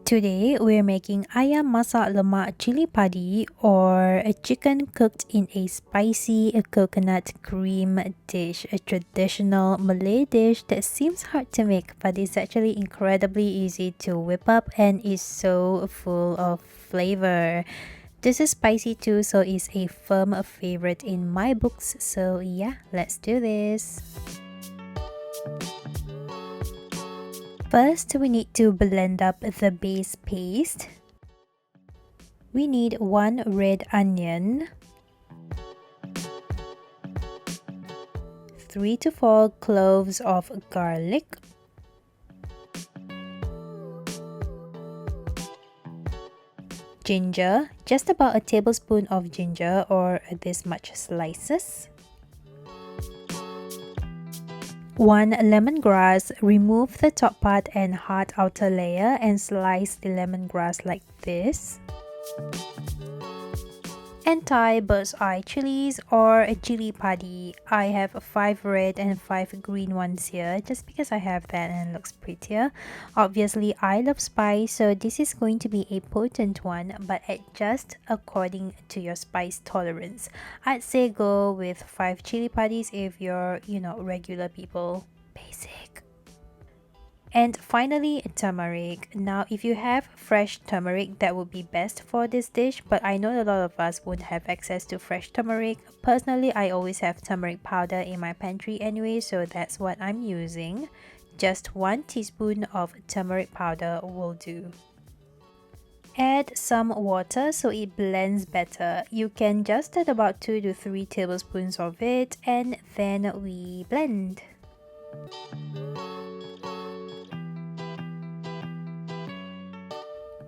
Today we're making Ayam Masak Lemak Cili Padi, or a chicken cooked in a spicy coconut cream dish, a traditional Malay dish that seems hard to make but is actually incredibly easy to whip up and is so full of flavor. This is spicy too, so it's a firm favorite in my books. So yeah, let's do this. First, we need to blend up the base paste. We need 1 red onion, 3 to 4 cloves of garlic, ginger, just about a tablespoon of ginger or this much slices. 1 lemongrass, remove the top part and hard outer layer and slice the lemongrass like this. And Thai bird's eye chilies or a chili padi. I have 5 red and 5 green ones here just because I have that and it looks prettier. Obviously I love spice, so this is going to be a potent one, but adjust according to your spice tolerance. I'd say go with 5 chili padis if you're, regular people. Basic. And finally, turmeric. Now, if you have fresh turmeric, that would be best for this dish, but I know a lot of us won't have access to fresh turmeric. Personally, I always have turmeric powder in my pantry anyway, so that's what I'm using. Just 1 teaspoon of turmeric powder will do. Add some water so it blends better. You can just add about 2 to 3 tablespoons of it, and then we blend.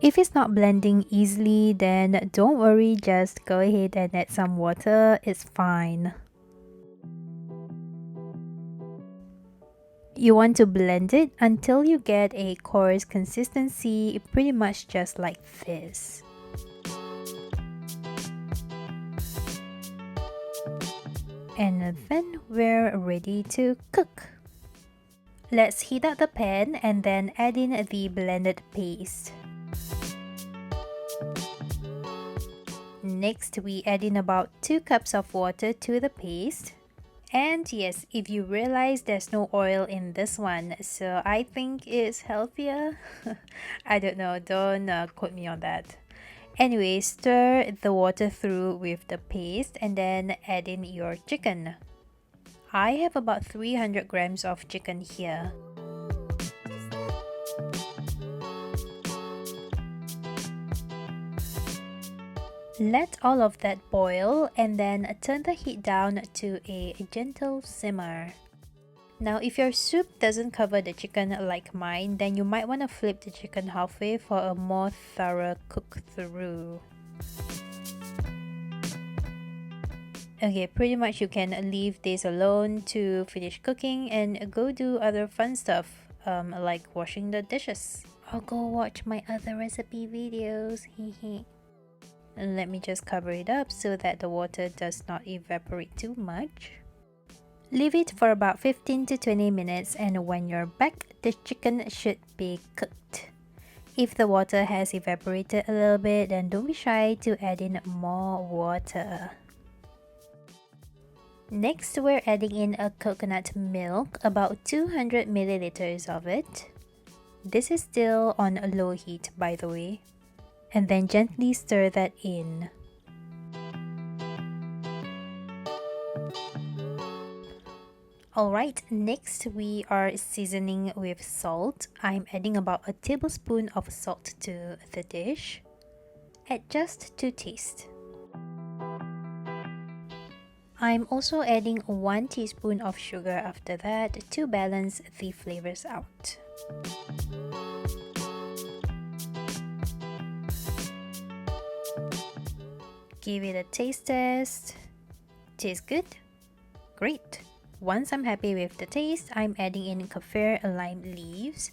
If it's not blending easily, then don't worry, just go ahead and add some water, it's fine. You want to blend it until you get a coarse consistency, pretty much just like this. And then we're ready to cook. Let's heat up the pan and then add in the blended paste. Next, we add in about 2 cups of water to the paste. And yes, if you realize there's no oil in this one, so I think it's healthier. I don't know, don't quote me on that. Anyway, stir the water through with the paste and then add in your chicken. I have about 300 grams of chicken here. Let all of that boil and then turn the heat down to a gentle simmer. Now, if your soup doesn't cover the chicken like mine, then you might want to flip the chicken halfway for a more thorough cook through. Okay, pretty much you can leave this alone to finish cooking and go do other fun stuff, like washing the dishes. Or go watch my other recipe videos, hehe. Let me just cover it up so that the water does not evaporate too much. Leave it for about 15 to 20 minutes, and when you're back, the chicken should be cooked. If the water has evaporated a little bit, then don't be shy to add in more water. Next, we're adding in a coconut milk, about 200 milliliters of it. This is still on a low heat, by the way. And then gently stir that in. Alright, next we are seasoning with salt. I'm adding about a tablespoon of salt to the dish. Adjust to taste. I'm also adding 1 teaspoon of sugar after that to balance the flavors out. Give it a taste test. Tastes good? Great! Once I'm happy with the taste, I'm adding in Kaffir Lime Leaves.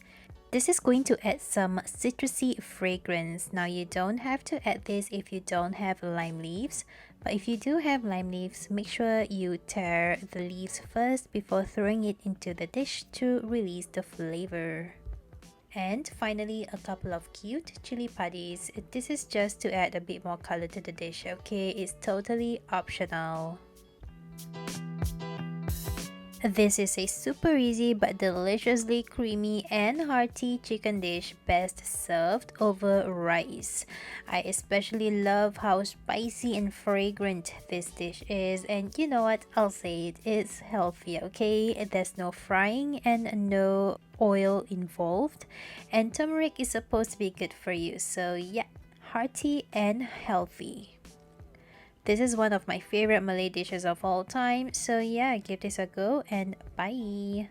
This is going to add some citrusy fragrance. Now, you don't have to add this if you don't have lime leaves, but if you do have lime leaves, make sure you tear the leaves first before throwing it into the dish to release the flavor. And finally, a couple of cute chili paddies. This is just to add a bit more color to the dish, okay? It's totally optional. This is a super easy but deliciously creamy and hearty chicken dish best served over rice. I especially love how spicy and fragrant this dish is, and you know what, I'll say it, it's healthy, okay? There's no frying and no oil involved, and turmeric is supposed to be good for you, so yeah, hearty and healthy. This is one of my favorite Malay dishes of all time, so yeah, give this a go and bye!